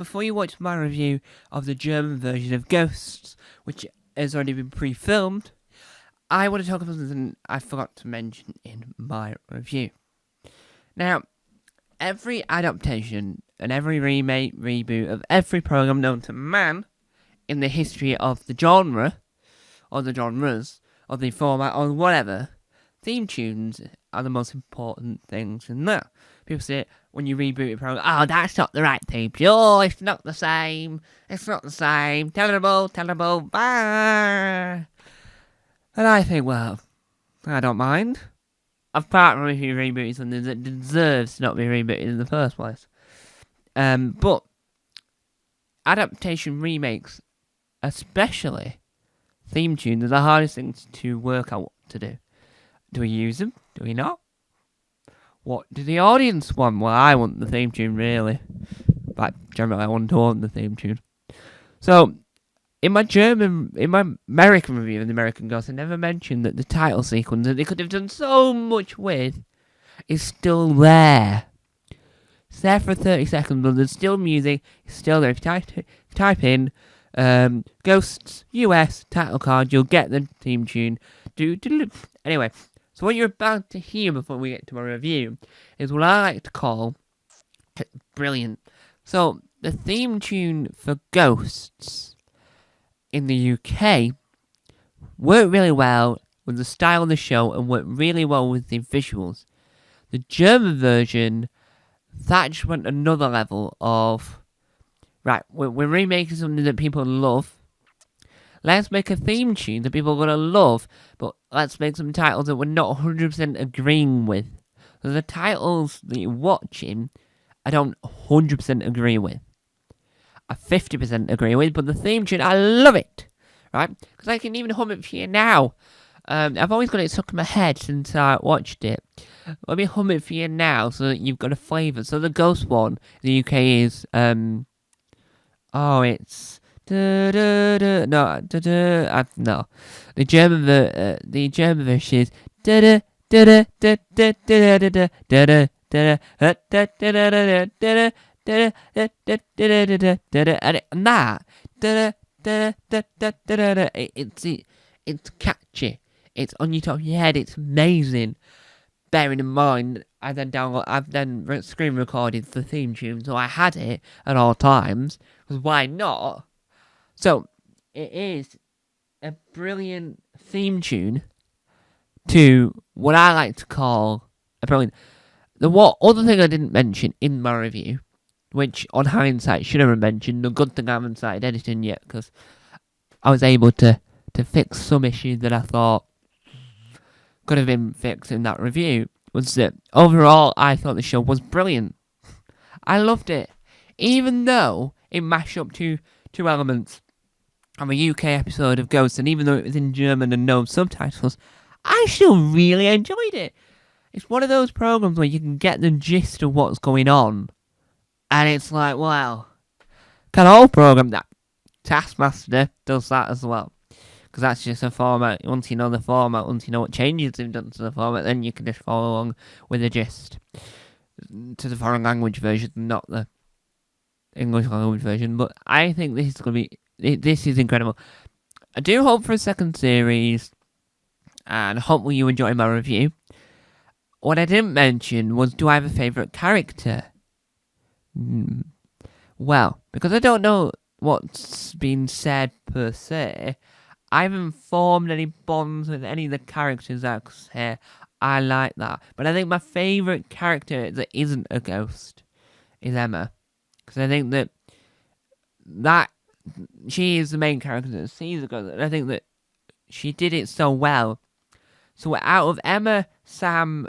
before you watch my review of the German version of Ghosts, which has already been pre-filmed, I want to talk about something I forgot to mention in my review. Now, every adaptation and every remake, reboot of every program known to man in the history of the genre, or the genres, or the format, or whatever, theme tunes are the most important things in there. People say when you reboot a program, oh, that's not the right theme tune. Oh, it's not the same. It's not the same. Terrible, bye. And I think, well, I don't mind. Apart from if you reboot something that deserves to not be rebooted in the first place. But adaptation remakes, especially theme tunes, are the hardest things to work out what to do. Do we use them? Do we not? What do the audience want? Well, I want the theme tune, really. But generally, I want the theme tune. So, in my American review of the American Ghost, I never mentioned that the title sequence that they could have done so much with is still there. It's there for 30 seconds, but there's still music. It's still there. If you type in Ghosts US title card, you'll get the theme tune. Anyway. So what you're about to hear before we get to my review is what I like to call brilliant. So the theme tune for Ghosts in the UK worked really well with the style of the show and worked really well with the visuals. The German version, that just went another level of, right, we're remaking something that people love. Let's make a theme tune that people are going to love, but let's make some titles that we're not 100% agreeing with. So the titles that you're watching, I don't 100% agree with. I 50% agree with, but the theme tune, I love it, right? Because I can even hum it for you now. I've always got it stuck in my head since I watched it. Let me hum it for you now so that you've got a flavour. So the Ghost one in the UK is, it's... No. The German version is and that it's catchy. It's on your top of your head. It's amazing. Bearing in mind, I've then screen recorded the theme tune, so I had it at all times. Because why not? So, it is a brilliant theme tune to what I like to call a brilliant... other thing I didn't mention in my review, which on hindsight should have mentioned, the good thing I haven't started editing yet, because I was able to fix some issues that I thought could have been fixed in that review, was that overall I thought the show was brilliant. I loved it. Even though it mashed up two elements of a UK episode of Ghosts, and even though it was in German and no subtitles, I still really enjoyed it. It's one of those programs where you can get the gist of what's going on, and it's like, wow, can all program that? Taskmaster does that as well, because that's just a format. Once you know the format, once you know what changes they've done to the format, then you can just follow along with the gist. To the foreign language version, not the English language version, but I think this is incredible. I do hope for a second series, and hopefully you enjoy my review. What I didn't mention was, do I have a favourite character? Well, because I don't know what's been said per se, I haven't formed any bonds with any of the characters that say I like that. But I think my favourite character that isn't a ghost is Emma. Because I think that she is the main character that sees the ghost. And I think that she did it so well. So out of Emma, Sam,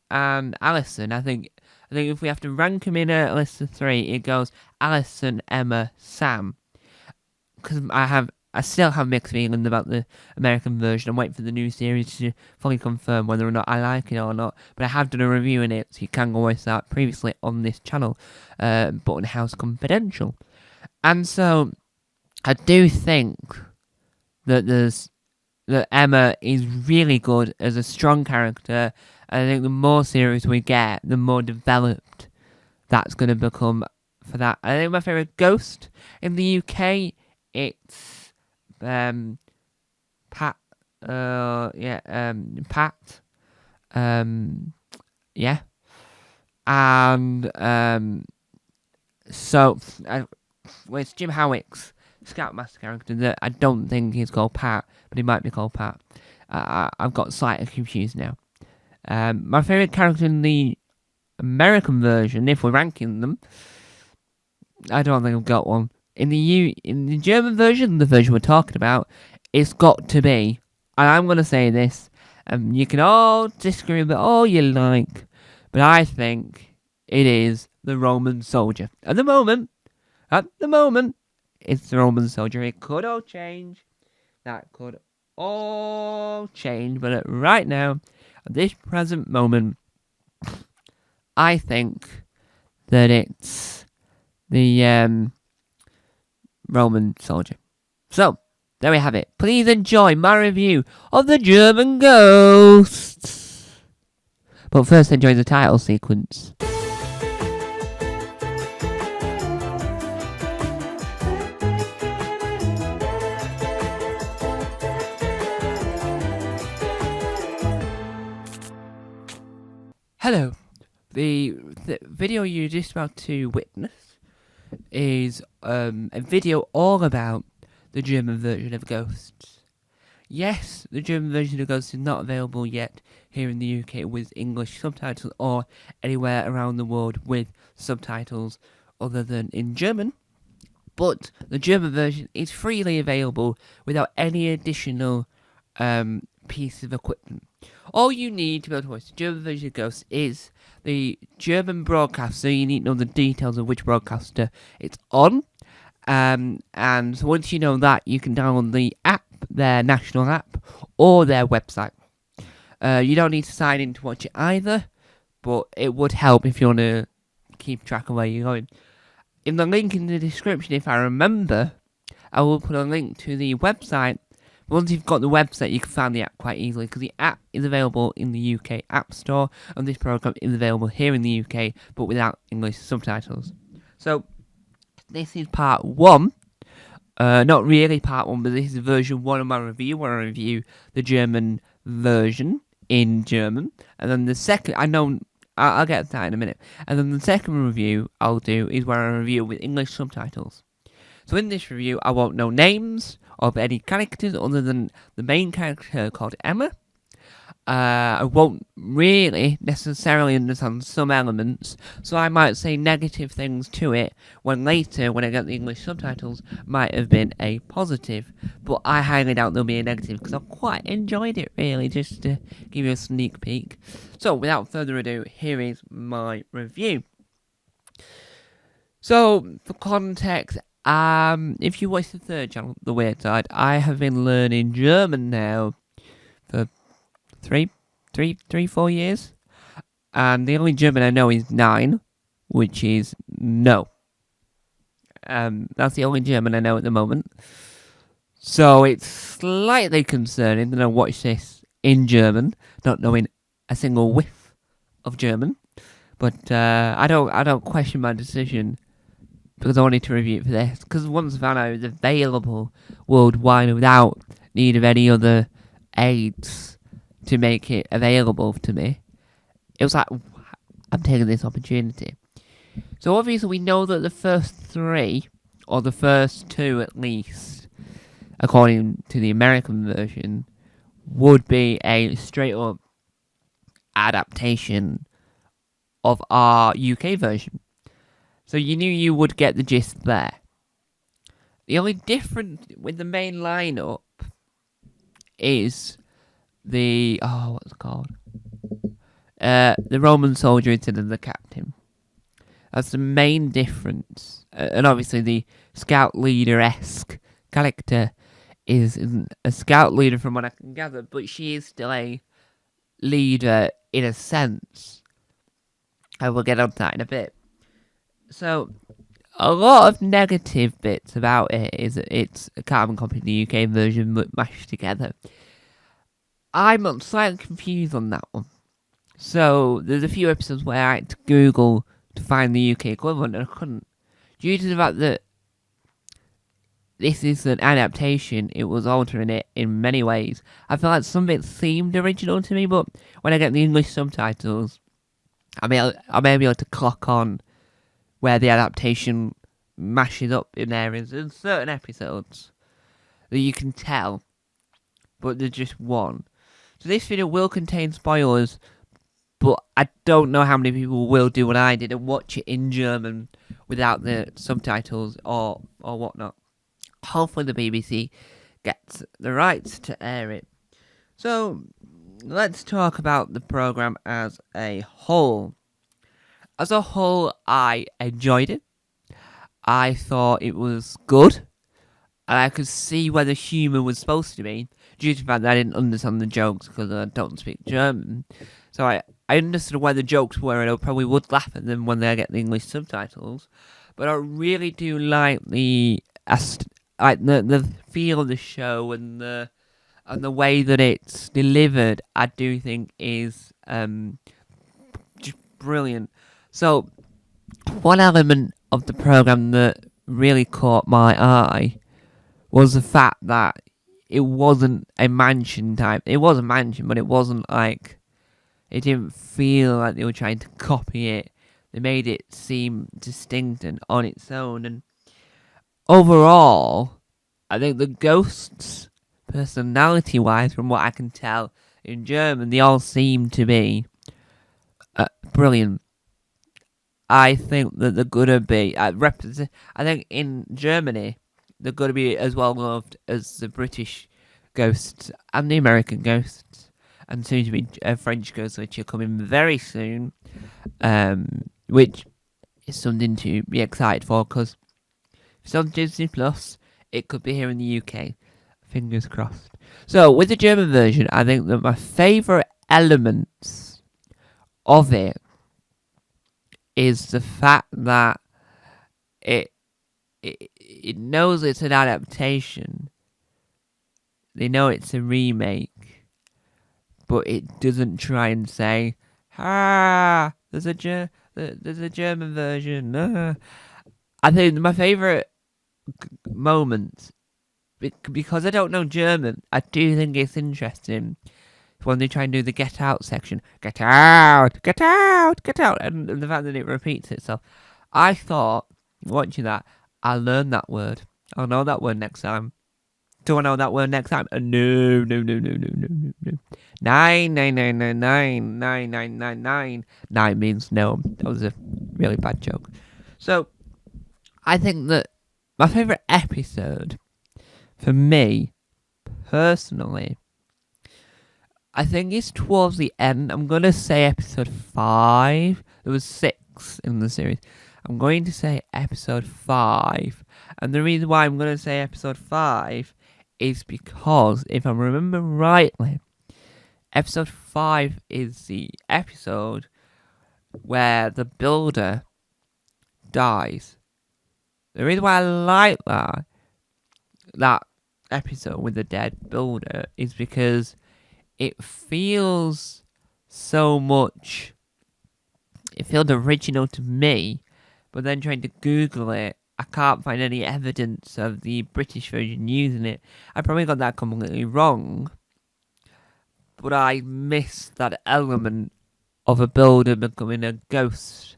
and Alison, I think if we have to rank them in a list of 3, it goes Alison, Emma, Sam. Because I still have mixed feelings about the American version. I'm waiting for the new series to fully confirm whether or not I like it or not. But I have done a review in it, so you can go watch that previously on this channel, Button House Confidential. And so, I do think that Emma is really good as a strong character. And I think the more series we get, the more developed that's going to become for that. I think my favourite ghost in the UK, it's Pat. Pat. Yeah. And so well, it's Jim Howick's Scoutmaster character that I don't think he's called Pat, but he might be called Pat. I've got slightly confused now. My favourite character in the American version, if we're ranking them, I don't think I've got one. In the German version, the version we're talking about, it's got to be, and I'm going to say this, you can all disagree with it all you like, but I think it is the Roman soldier. At the moment, it's the Roman soldier. It could all change. That could all change, but right now, at this present moment, I think that it's the Roman soldier. So, there we have it. Please enjoy my review of the German Ghosts. But first, enjoy the title sequence. Hello. The video you're just about to witness is a video all about the German version of Ghosts. Yes, the German version of Ghosts is not available yet here in the UK with English subtitles or anywhere around the world with subtitles other than in German. But the German version is freely available without any additional piece of equipment. All you need to be able to watch the German version of Ghosts is the German broadcaster. You need to know the details of which broadcaster it's on. And so once you know that, you can download the app, their national app, or their website. You don't need to sign in to watch it either, but it would help if you want to keep track of where you're going. In the link in the description, if I remember, I will put a link to the website. Once you've got the website, you can find the app quite easily, because the app is available in the UK App Store, and this program is available here in the UK, but without English subtitles. So, this is part 1. Not really part 1, but this is version 1 of my review, where I review the German version in German. And then the second, I'll get to that in a minute. And then the second review I'll do is where I review with English subtitles. So in this review, I won't know names of any characters other than the main character called Emma. I won't really necessarily understand some elements, so I might say negative things to it, when later, when I get the English subtitles, might have been a positive. But I highly doubt there'll be a negative, because I quite enjoyed it, really, just to give you a sneak peek. So, without further ado, here is my review. So, for context, if you watch the third channel, The Weird Side, I have been learning German now for 4 years, and the only German I know is 9, which is no. That's the only German I know at the moment. So it's slightly concerning that I watch this in German, not knowing a single whiff of German. But I don't question my decision, because I wanted to review it for this. Because once I found out it was available worldwide without need of any other aids to make it available to me, it was like, I'm taking this opportunity. So obviously we know that the first 3, or the first 2 at least, according to the American version, would be a straight up adaptation of our UK version. So you knew you would get the gist there. The only difference with the main lineup is what's it called? The Roman soldier instead of the captain. That's the main difference. And obviously the scout leader-esque character isn't a scout leader from what I can gather, but she is still a leader in a sense. I will get onto that in a bit. So, a lot of negative bits about it is that it's a carbon copy of the UK version but mashed together. I'm slightly confused on that one. So, there's a few episodes where I had to Google to find the UK equivalent, and I couldn't. due to the fact that this is an adaptation, it was altering it in many ways. I feel like some bits seemed original to me, but when I get the English subtitles, I may be able to clock on where the adaptation mashes up in areas in certain episodes that you can tell, but there's just one. So this video will contain spoilers, but I don't know how many people will do what I did and watch it in German without the subtitles or whatnot. Hopefully the BBC gets the rights to air it. So let's talk about the programme as a whole. As a whole, I enjoyed it. I thought it was good. And I could see where the humour was supposed to be, due to the fact that I didn't understand the jokes because I don't speak German. So I understood where the jokes were, and I probably would laugh at them when they get the English subtitles. But I really do like the feel of the show and the way that it's delivered. I do think is just brilliant. So one element of the programme that really caught my eye was the fact that it wasn't a mansion type. It was a mansion, but it wasn't like, it didn't feel like they were trying to copy it. They made it seem distinct and on its own. And overall, I think the ghosts, personality-wise, from what I can tell in German, they all seem to be brilliant. I think that they're gonna be I think in Germany they're gonna be as well loved as the British ghosts and the American ghosts, and soon to be French ghosts, which are coming very soon. Which is something to be excited for, because if it's on Disney Plus, it could be here in the UK. Fingers crossed. So with the German version, I think that my favourite elements of it is the fact that it knows it's an adaptation. They know it's a remake, but it doesn't try and say, there's a German version. I think my favourite moments, because I don't know German, I do think it's interesting when they try and do the get out section. Get out, get out, get out. And the fact that it repeats itself. I thought, watching that, I'll learn that word. I'll know that word next time. Do I know that word next time? No. 9 means no. That was a really bad joke. So, I think that my favourite episode, for me, personally, I think it's towards the end. I'm going to say episode 5. There was 6 in the series. I'm going to say episode 5. And the reason why I'm going to say episode 5 is because, if I remember rightly, episode 5 is the episode where the builder dies. The reason why I like that episode with the dead builder is because it feels so much, it feels original to me, but then trying to Google it, I can't find any evidence of the British version using it. I probably got that completely wrong, but I missed that element of a builder becoming a ghost.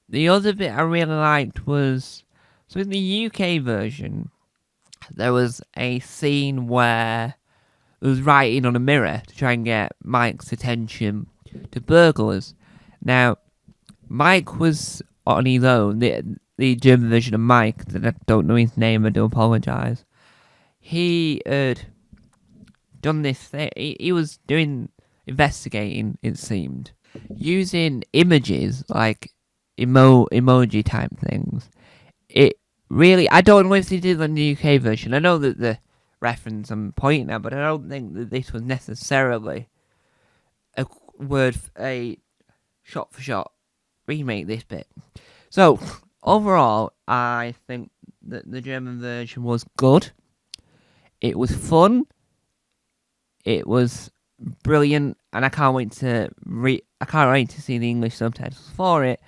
The other bit I really liked was, so in the UK version, there was a scene where there was writing on a mirror to try and get Mike's attention to burglars. Now, Mike was on his own. The German version of Mike, that I don't know his name, I do apologise. He had done this thing. He was doing investigating, it seemed, using images like emoji type things. It really, I don't know if they did on the UK version. I know that the reference I'm pointing at, but I don't think that this was necessarily a shot for shot remake, this bit. So overall, I think that the German version was good. It was fun. It was brilliant, and I can't wait to see the English subtitles for it,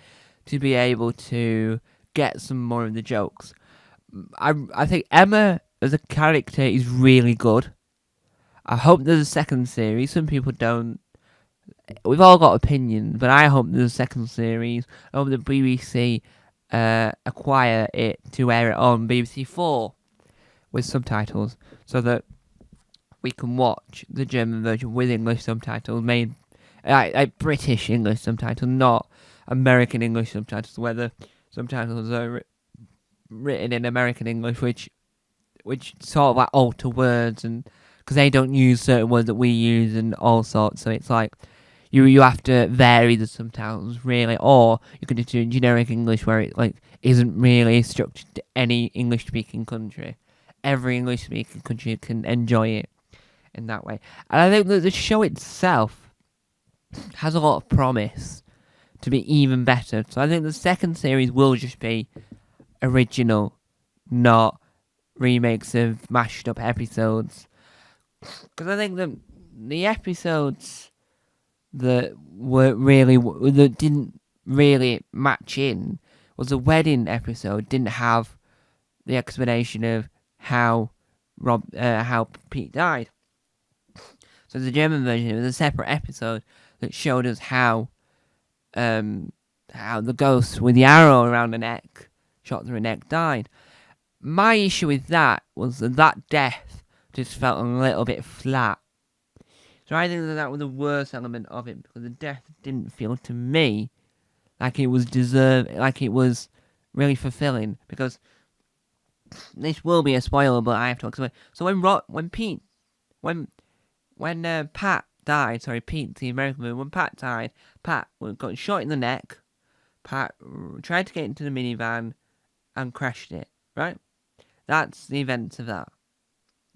to be able to get some more of the jokes. I think Emma as a character is really good. I hope there's a second series. Some people don't. We've all got opinions, but I hope there's a second series. I hope the BBC acquire it to air it on BBC4 with subtitles, so that we can watch the German version with English subtitles, made like British English subtitles, not American English subtitles, where the subtitles are written in American English, which sort of like alter words, and because they don't use certain words that we use and all sorts, so it's like you have to vary the subtitles really, or you can do generic English where it like isn't really structured to any English speaking country. Every English speaking country can enjoy it in that way. And I think that the show itself has a lot of promise to be even better. So I think the second series will just be original, not remakes of mashed up episodes. Because I think that the episodes that didn't really match in was the wedding episode. Didn't have the explanation of how Pete died. So the German version was a separate episode that showed us how the ghost with the arrow around the neck, shot through the neck, died. My issue with that was that death just felt a little bit flat. So I think that was the worst element of it, because the death didn't feel to me like it was deserved, like it was really fulfilling. Because this will be a spoiler, but I have to explain. So when Pat died, Pete, the American movie, when Pat died, Pat got shot in the neck. Pat tried to get into the minivan and crashed it, right? That's the events of that.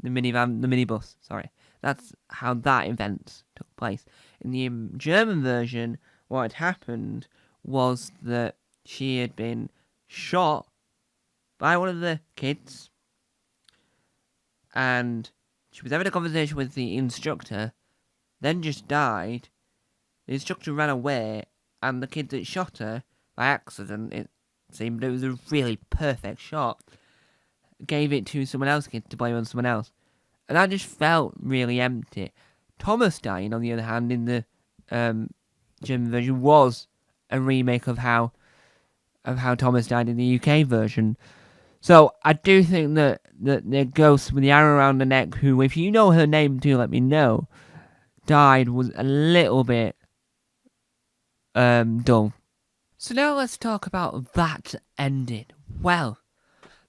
The minibus, sorry. That's how that event took place. In the German version, what had happened was that she had been shot by one of the kids, and she was having a conversation with the instructor, then just died. The instructor ran away, and the kid that shot her, by accident, it seemed it was a really perfect shot, gave it to someone else, kid, to blame on someone else. And that just felt really empty. Thomas dying, on the other hand, in the German version, was a remake of how Thomas died in the UK version. So I do think that the ghost with the arrow around the neck, who, if you know her name, do let me know, died, was a little bit dull. So now let's talk about that ending. Well,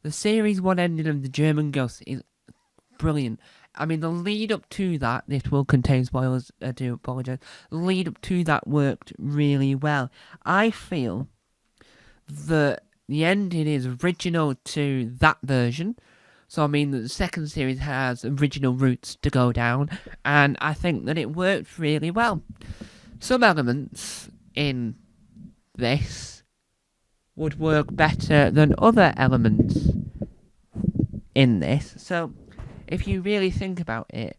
the series 1 ending of the German Ghost is brilliant. I mean, the lead up to that, it will contain spoilers, I do apologise. The lead up to that worked really well. I feel that the ending is original to that version. So I mean that the second series has original routes to go down, and I think that it worked really well. Some elements in this would work better than other elements in this. So if you really think about it,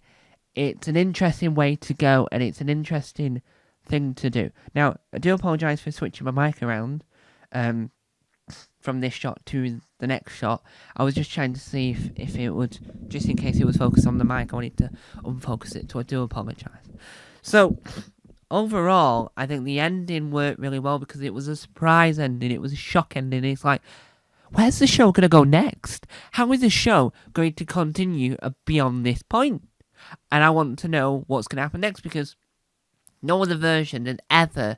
it's an interesting way to go, and it's an interesting thing to do. Now, I do apologise for switching my mic around from this shot to the next shot. I was just trying to see if it would, just in case it was focused on the mic, I wanted to unfocus it, so I do apologise. So, overall, I think the ending worked really well because it was a surprise ending, it was a shock ending. It's like, where's the show going to go next? How is the show going to continue beyond this point? And I want to know what's going to happen next, because no other version has ever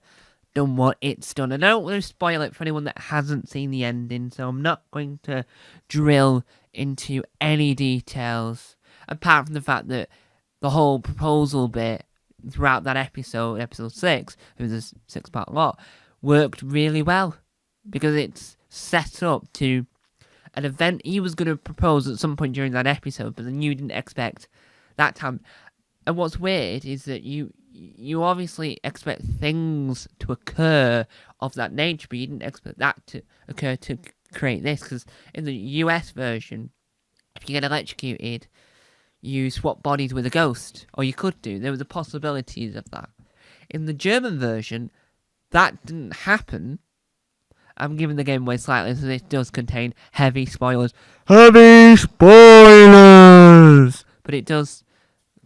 done what it's done. And I don't want to spoil it for anyone that hasn't seen the ending, so I'm not going to drill into any details, apart from the fact that the whole proposal bit throughout that episode 6, it was a 6-part lot, worked really well, because it's set up to an event he was going to propose at some point during that episode, but then you didn't expect that time. And what's weird is that you obviously expect things to occur of that nature, but you didn't expect that to occur to create this, because in the US version, if you get electrocuted, you swap bodies with a ghost, or you could do. There was the possibilities of that. In the German version, that didn't happen, I'm giving the game away slightly, so this does contain heavy spoilers. Heavy spoilers! But it does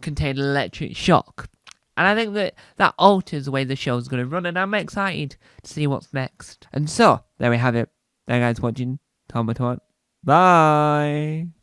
contain electric shock. And I think that alters the way the show's going to run, and I'm excited to see what's next. And so, there we have it. Thank you guys for watching. Tom Bye.